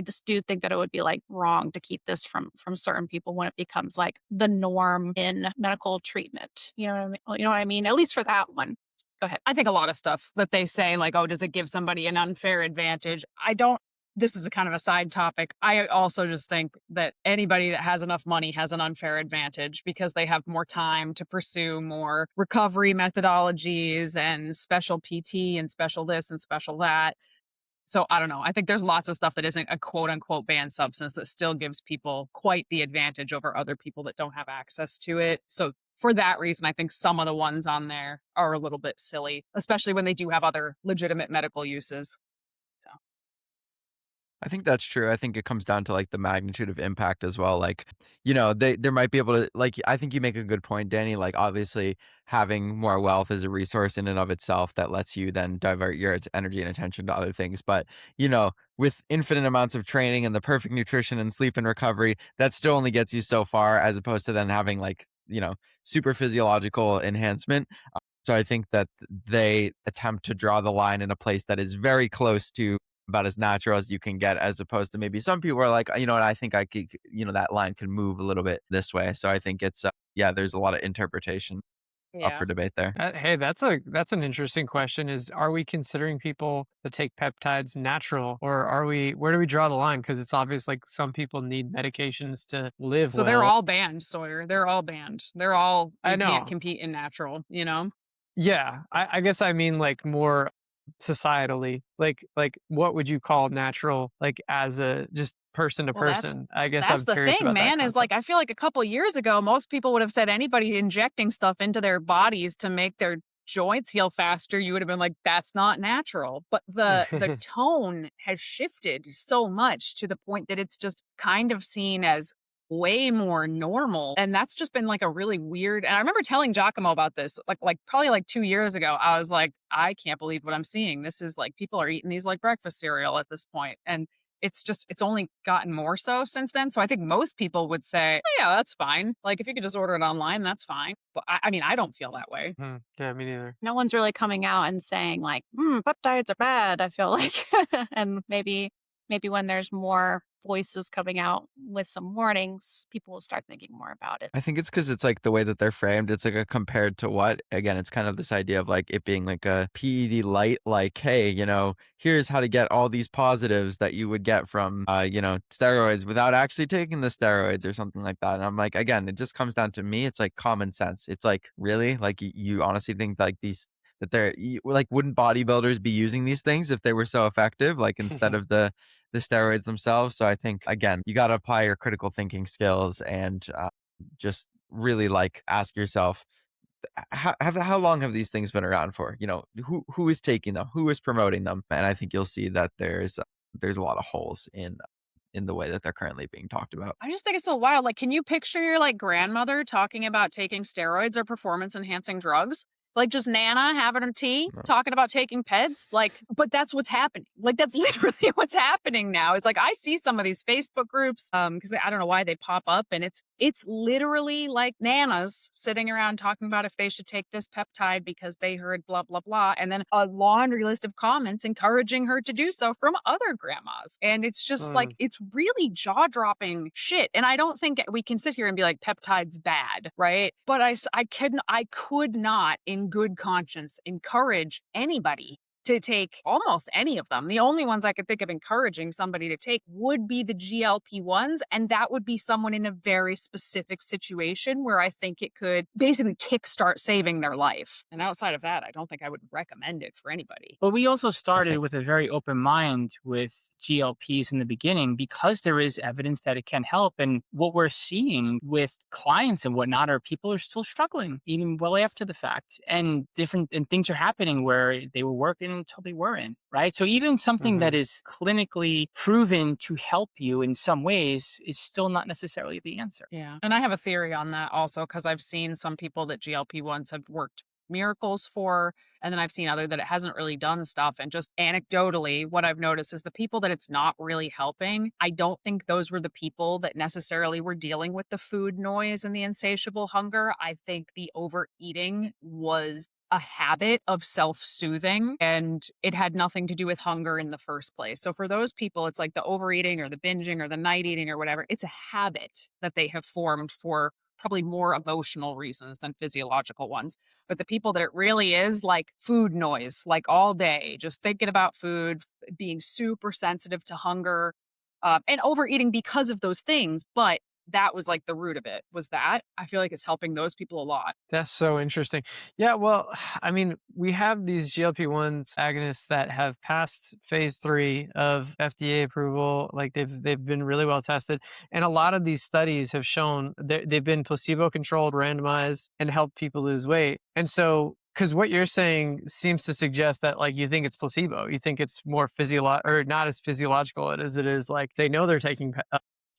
just do think that it would be like wrong to keep this from certain people when it becomes like the norm in medical treatment. You know what I mean? You know what I mean? At least for that one. Go ahead. I think a lot of stuff that they say, like, oh, does it give somebody an unfair advantage? I don't. This is a kind of a side topic. I also just think that anybody that has enough money has an unfair advantage because they have more time to pursue more recovery methodologies and special PT and special this and special that. So I don't know. I think there's lots of stuff that isn't a quote unquote banned substance that still gives people quite the advantage over other people that don't have access to it. So for that reason, I think some of the ones on there are a little bit silly, especially when they do have other legitimate medical uses. I think that's true. I think it comes down to like the magnitude of impact as well. Like, you know, there might be able to, like, I think you make a good point, Danny. Like, obviously, having more wealth is a resource in and of itself that lets you then divert your energy and attention to other things. But, you know, with infinite amounts of training and the perfect nutrition and sleep and recovery, that still only gets you so far as opposed to then having like, you know, super physiological enhancement. So I think that they attempt to draw the line in a place that is very close to about as natural as you can get, as opposed to maybe some people are like, you know what, I think I could, you know, that line can move a little bit this way. So I think it's, yeah, there's a lot of interpretation up Yeah. for debate there. Hey, that's an interesting question. Are we considering people that take peptides natural, or where do we draw the line? Because it's obvious like some people need medications to live So well. they're all banned, Sawyer. They're all banned. They're all, I you can't know. compete in natural, you know? Yeah, I guess I mean like more societally, like what would you call natural, like as a just person to Well, person? I guess that's I'm the curious thing, about that man, is like, concept. I feel like a couple years ago, most people would have said anybody injecting stuff into their bodies to make their joints heal faster, you would have been like, that's not natural. But the tone has shifted so much to the point that it's just kind of seen as way more normal. And that's just been like a really weird. And I remember telling Giacomo about this, like probably like 2 years ago. I was like, I can't believe what I'm seeing. This is like people are eating these like breakfast cereal at this point. And it's only gotten more so since then. So I think most people would say, oh, yeah, that's fine. Like if you could just order it online, that's fine. But I mean, I don't feel that way. Yeah, me neither. No one's really coming out and saying like, peptides are bad, I feel like. And maybe when there's more voices coming out with some warnings, people will start thinking more about it. I think it's because it's like the way that they're framed. It's like a compared to what? Again, it's kind of this idea of like it being like a PED light, like, hey, you know, here's how to get all these positives that you would get from, you know, steroids without actually taking the steroids or something like that. And I'm like, again, it just comes down to me. It's like common sense. It's like, really? Like you honestly think like that like, wouldn't bodybuilders be using these things if they were so effective, like instead of the steroids themselves? So I think, again, you got to apply your critical thinking skills and just really like ask yourself, how long have these things been around for? You know, who is taking them? Who is promoting them? And I think you'll see that there's a lot of holes in in the way that they're currently being talked about. I just think it's so wild. Like, can you picture your like grandmother talking about taking steroids or performance enhancing drugs? Like just Nana having her tea, No. talking about taking peds. Like, but that's what's happening. Like, that's literally what's happening now. It's like I see some of these Facebook groups, because I don't know why they pop up, and it's literally like nanas sitting around talking about if they should take this peptide because they heard blah blah blah, and then a laundry list of comments encouraging her to do so from other grandmas. And it's just like it's really jaw-dropping shit. And I don't think we can sit here and be like peptides bad, right? But I could not in good conscience encourage anybody to take almost any of them. The only ones I could think of encouraging somebody to take would be the GLP-1s, and that would be someone in a very specific situation where I think it could basically kickstart saving their life. And outside of that, I don't think I would recommend it for anybody. But we also started with a very open mind with GLPs in the beginning because there is evidence that it can help. And what we're seeing with clients and whatnot are people are still struggling even well after the fact. And things are happening where they were working until they weren't, right? So even something that is clinically proven to help you in some ways is still not necessarily the answer. Yeah. And I have a theory on that also, because I've seen some people that GLP-1s have worked miracles for, and then I've seen other that it hasn't really done stuff. And just anecdotally, what I've noticed is the people that it's not really helping, I don't think those were the people that necessarily were dealing with the food noise and the insatiable hunger. I think the overeating was a habit of self-soothing, and it had nothing to do with hunger in the first place. So for those people, it's like the overeating or the binging or the night eating or whatever, it's a habit that they have formed for probably more emotional reasons than physiological ones. But the people that it really is like food noise, like all day, just thinking about food, being super sensitive to hunger, and overeating because of those things. But that was like the root of it, was that. I feel like it's helping those people a lot. That's so interesting. Yeah, well, I mean, we have these GLP-1 agonists that have passed phase 3 of FDA approval. Like they've been really well tested. And a lot of these studies have shown they've been placebo-controlled, randomized, and helped people lose weight. And so, because what you're saying seems to suggest that like you think it's placebo. You think it's more or not as physiological as it is like they know they're taking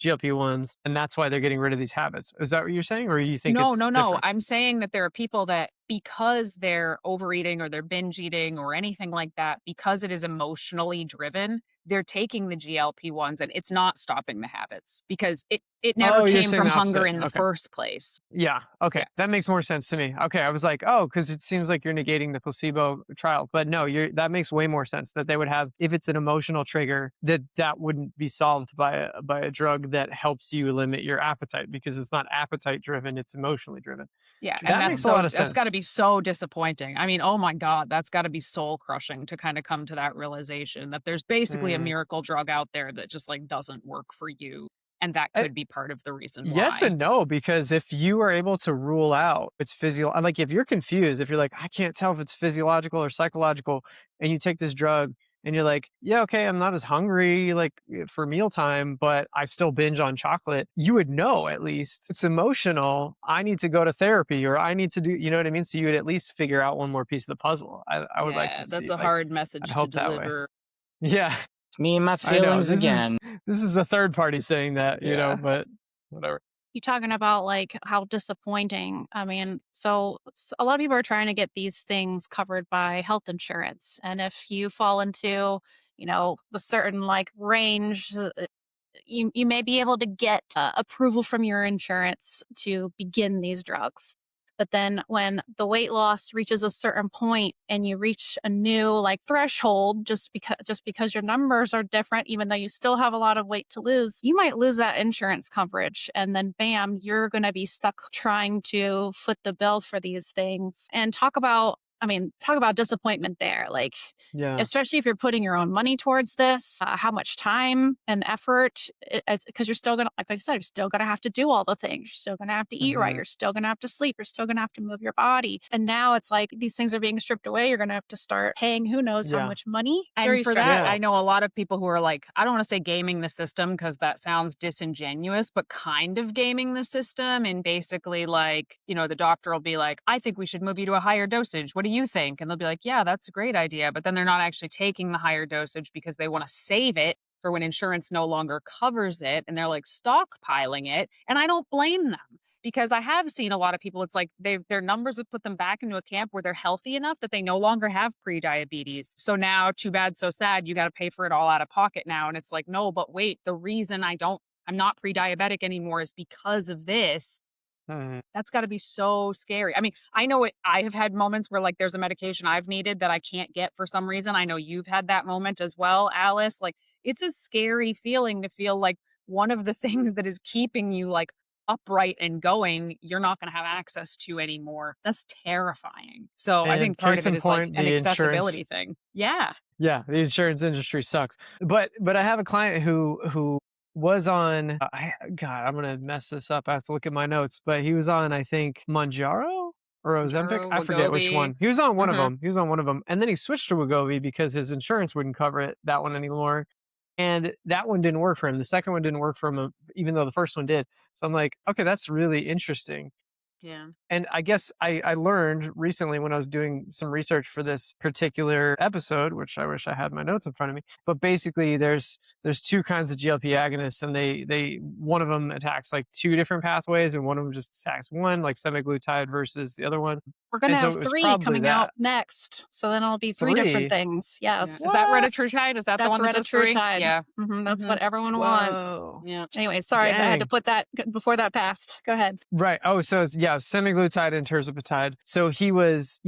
GLP-1s, and that's why they're getting rid of these habits. Is that what you're saying? Or you think No, it's no. different? I'm saying that there are people that because they're overeating or they're binge eating or anything like that, because it is emotionally driven, they're taking the GLP-1s and it's not stopping the habits because it never Oh, you're came saying from the hunger opposite. in the Okay. first place. Yeah. Okay. Yeah. That makes more sense to me. Okay. I was like, oh, because it seems like you're negating the placebo trial. But no, that makes way more sense that they would have, if it's an emotional trigger, that wouldn't be solved by a drug that helps you limit your appetite because it's not appetite driven, it's emotionally driven. Yeah, That and makes a lot of that's got to sense. be so disappointing. I mean, oh my God, that's got to be soul crushing to kind of come to that realization that there's basically a Mm. miracle drug out there that just like doesn't work for you, and that I- could be part of the reason Yes why. and no, because if you are able to rule out it's like if you're confused, if you're like, I can't tell if it's physiological or psychological, and you take this drug and you're like, yeah, okay, I'm not as hungry like for mealtime, but I still binge on chocolate, you would know at least it's emotional. I need to go to therapy or I need to do, you know what I mean? So you would at least figure out one more piece of the puzzle. I would like Yeah, to that's see, a like, hard message I'd to hope that way. deliver. Yeah, It's me and my I know. feelings again. This is a third party saying that, you know, Yeah. but whatever. You talking about like how disappointing. I mean, so a lot of people are trying to get these things covered by health insurance. And if you fall into, the certain like range, you may be able to get approval from your insurance to begin these drugs. But then when the weight loss reaches a certain point and you reach a new like threshold, just because your numbers are different, even though you still have a lot of weight to lose, you might lose that insurance coverage. And then bam, you're going to be stuck trying to foot the bill for these things. And talk about disappointment there. Like, Yeah. especially if you're putting your own money towards this, how much time and effort, because you're still going to, like I said, you're still going to have to do all the things. You're still going to have to eat right. Mhm. You're still going to have to sleep. You're still going to have to move your body. And now it's like these things are being stripped away. You're going to have to start paying who knows how Yeah. much money. And Very for that, stressful. I know a lot of people who are like, I don't want to say gaming the system because that sounds disingenuous, but kind of gaming the system. And basically, like, the doctor will be like, I think we should move you to a higher dosage. What do you think? And they'll be like, yeah, that's a great idea. But then they're not actually taking the higher dosage because they want to save it for when insurance no longer covers it and they're like stockpiling it. And I don't blame them because I have seen a lot of people, it's like their numbers have put them back into a camp where they're healthy enough that they no longer have pre-diabetes. So now, too bad, so sad, you got to pay for it all out of pocket now. And it's like, no, but wait, the reason I'm not pre-diabetic anymore is because of this. That's got to be so scary. I mean, I know I have had moments where like there's a medication I've needed that I can't get for some reason. I know you've had that moment as well, Alice. Like it's a scary feeling to feel like one of the things that is keeping you like upright and going, you're not going to have access to anymore. That's terrifying. So I And think part case of in it is like point, an the accessibility thing. Yeah. Yeah, the insurance industry sucks. But I have a client who was on God, I'm gonna mess this up. I have to look at my notes, but he was on, I think, Mounjaro or Ozempic. Mounjaro, I forget which Wegovy. one. He was on one of Mhm. them. He was on one of them, and then he switched to Wegovy because his insurance wouldn't cover that one anymore. And that one didn't work for him. The second one didn't work for him, even though the first one did. So I'm like, okay, that's really interesting. Yeah. And I guess I learned recently when I was doing some research for this particular episode, which I wish I had my notes in front of me. But basically, there's two kinds of GLP agonists, and they one of them attacks like two different pathways, and one of them just attacks one, like semaglutide versus the other one. We're going to And so have it was 3 probably coming out that. next. So then it'll be 3 different 3? things. Yeah. Yes. Is that What? retatrutide? Is that the That's one that does 3? retatrutide. Yeah. That's what everyone wants. Whoa. Yeah. Anyway, sorry, I had to Dang. put that before that passed. Go ahead. Right. Oh, so it's, yeah, semaglutide and tirzepatide. So he was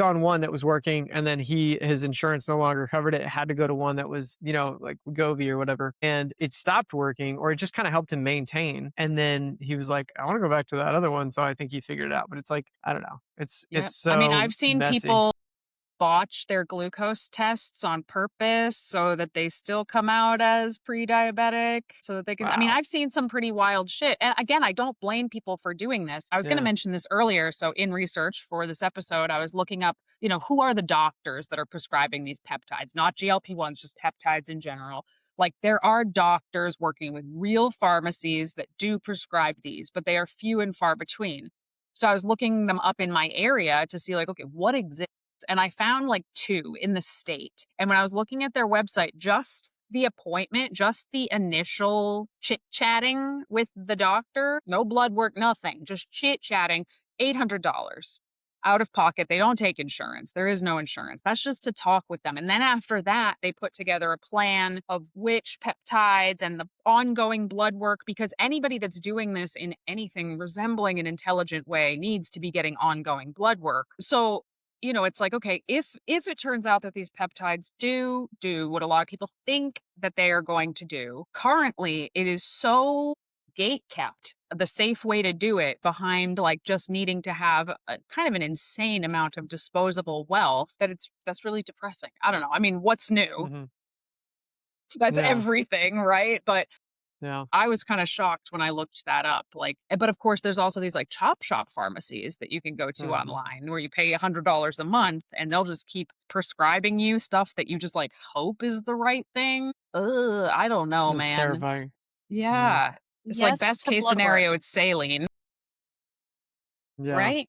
on one that was working, and then his insurance no longer covered it. It had to go to one that was, like Wegovy or whatever, and it stopped working, or it just kind of helped him maintain. And then he was like, I want to go back to that other one. So I think he figured it out. But it's like, I don't know. It's Yeah. so I mean, I've seen messy. people botch their glucose tests on purpose so that they still come out as pre-diabetic so that they can, I mean, Wow. I've seen some pretty wild shit. And again, I don't blame people for doing this. I was going to Yeah. mention this earlier. So in research for this episode, I was looking up, who are the doctors that are prescribing these peptides, not GLP-1s, just peptides in general. Like there are doctors working with real pharmacies that do prescribe these, but they are few and far between. So I was looking them up in my area to see like, okay, what exists? And I found like 2 in the state. And when I was looking at their website, just the appointment, just the initial chit-chatting with the doctor, no blood work, nothing, just chit-chatting, $800 out of pocket. They don't take insurance. There is no insurance. That's just to talk with them. And then after that, they put together a plan of which peptides and the ongoing blood work, because anybody that's doing this in anything resembling an intelligent way needs to be getting ongoing blood work. So it's like, okay, if it turns out that these peptides do what a lot of people think that they are going to do, currently it is so gate kept, the safe way to do it behind like just needing to have a kind of an insane amount of disposable wealth that's really depressing. I don't know. I mean, what's new? Mhm. That's Yeah. everything, right? But Yeah. I was kind of shocked when I looked that up. Like, but of course, there's also these like chop shop pharmacies that you can go to online where you pay $100 a month and they'll just keep prescribing you stuff that you just like hope is the right thing. Ugh, I don't know, It's man. terrifying. Yeah. It's like Yes best to case blood work, scenario, it's saline. Yeah. right?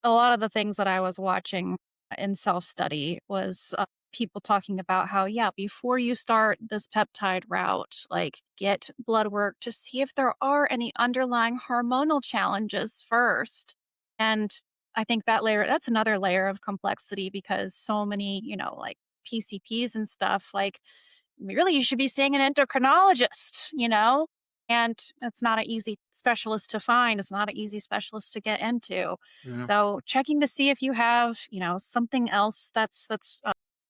A lot of the things that I was watching in self-study was people talking about how, yeah, before you start this peptide route, like get blood work to see if there are any underlying hormonal challenges first. And I think that's another layer of complexity because so many, like PCPs and stuff, like really you should be seeing an endocrinologist, and it's not an easy specialist to find. It's not an easy specialist to get into. Yeah. So checking to see if you have, something else that's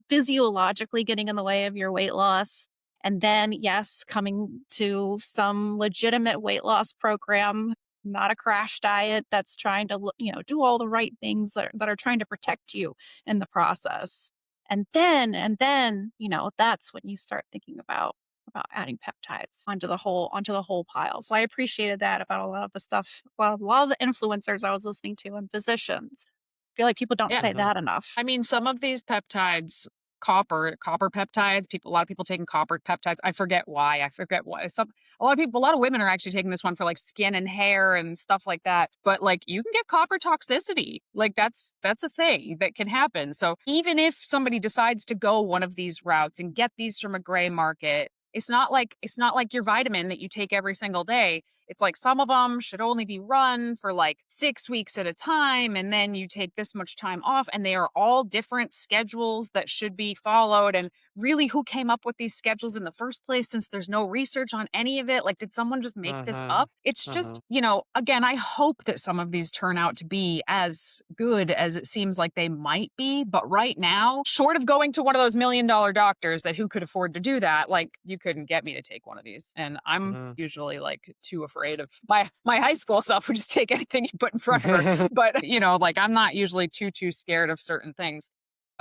physiologically getting in the way of your weight loss. And then, yes, coming to some legitimate weight loss program, not a crash diet that's trying to, do all the right things that are trying to protect you in the process. And then, that's when you start thinking about adding peptides onto the whole pile. So I appreciated that about a lot of the stuff, a lot of the influencers I was listening to and physicians. I feel like people don't Yeah. say that enough. I mean, some of these peptides, copper peptides, a lot of people taking copper peptides. I forget why. A lot of women are actually taking this one for like skin and hair and stuff like that. But like you can get copper toxicity. Like that's a thing that can happen. So even if somebody decides to go one of these routes and get these from a gray market, It's not like your vitamin that you take every single day. It's like some of them should only be run for like 6 weeks at a time, and then you take this much time off, and they are all different schedules that should be followed. And really, who came up with these schedules in the first place, since there's no research on any of it? Like, did someone just make this Uh-huh. up? It's just, again, I hope that some of these turn out to be as good as it seems like they might be. But right now, short of going to one of those $1 million doctors that who could afford to do that, like, you couldn't get me to take one of these. And I'm usually like too afraid of my high school self would just take anything you put in front of her. But, like, I'm not usually too scared of certain things.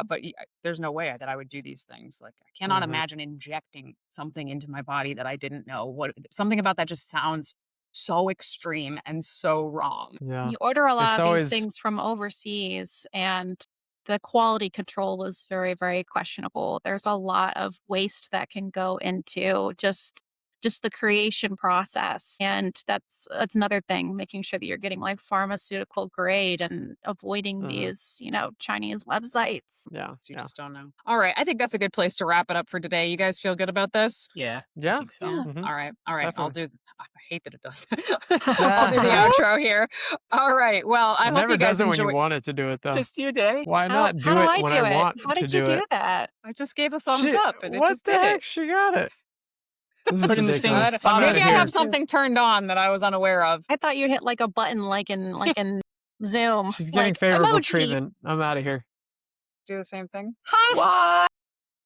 But there's no way that I would do these things. Like, I cannot imagine injecting something into my body that I didn't know. Something about that just sounds so extreme and so wrong. Yeah. You order a lot It's of always- these things from overseas, and the quality control is very, very questionable. There's a lot of waste that can go into just the creation process. And that's another thing, making sure that you're getting like pharmaceutical grade and avoiding these, Chinese websites. Yeah. You just don't know. All right. I think that's a good place to wrap it up for today. You guys feel good about this? Yeah. Yeah. I think so. Yeah. All right. I'll Definitely. do. I hate that it does that. I'll do the outro here. All right. Well, I It hope never you guys does it when enjoy. you want it to do it, though. Just your day. Why How not do do it I when do I it? want How to did do you do it? that? I just gave a thumbs She- up, and it what just the did heck? it. She got it. This is Put in the same ridiculous. spot. I'm Maybe outta I here. have something turned on that I was unaware of. I thought you hit like a button like in Zoom. She's getting like, favorable emoji. treatment. I'm out of here. Do the same thing. What?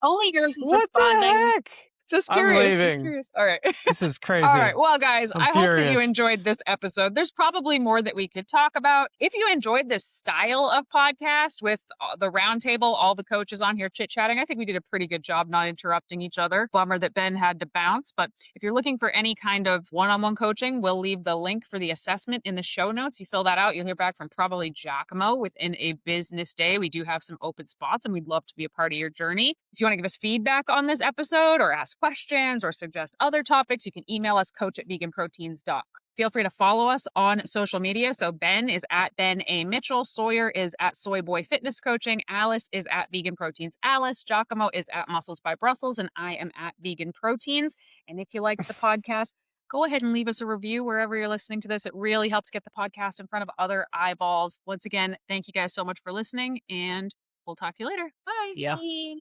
Only yours is What the responding. heck? Just I'm curious. Just leaving. curious. All right. This is crazy. All right. Well, guys, I'm I hope that you furious. enjoyed this episode. There's probably more that we could talk about. If you enjoyed this style of podcast with the roundtable, all the coaches on here chit-chatting, I think we did a pretty good job not interrupting each other. Bummer that Ben had to bounce. But if you're looking for any kind of one-on-one coaching, we'll leave the link for the assessment in the show notes. You fill that out, you'll hear back from probably 𝐬𝐫𝐾 within a business day. We do have some open spots, and we'd love to be a part of your journey. If you want to give us feedback on this episode or ask questions or suggest other topics, you can email us, coach@veganproteins.com. Feel free to follow us on social media. So Ben is at Ben A. Mitchell, Sawyer is at Soy Boy Fitness Coaching, Alice is at Vegan Proteins Alice, 𝐬𝐫𝐾 is at Muscles by Brussels, and I am at Vegan Proteins. And if you liked the podcast, go ahead and leave us a review wherever you're listening to this. It really helps get the podcast in front of other eyeballs. Once again, thank you guys so much for listening, and we'll talk to you later. Bye. Yeah. Bye.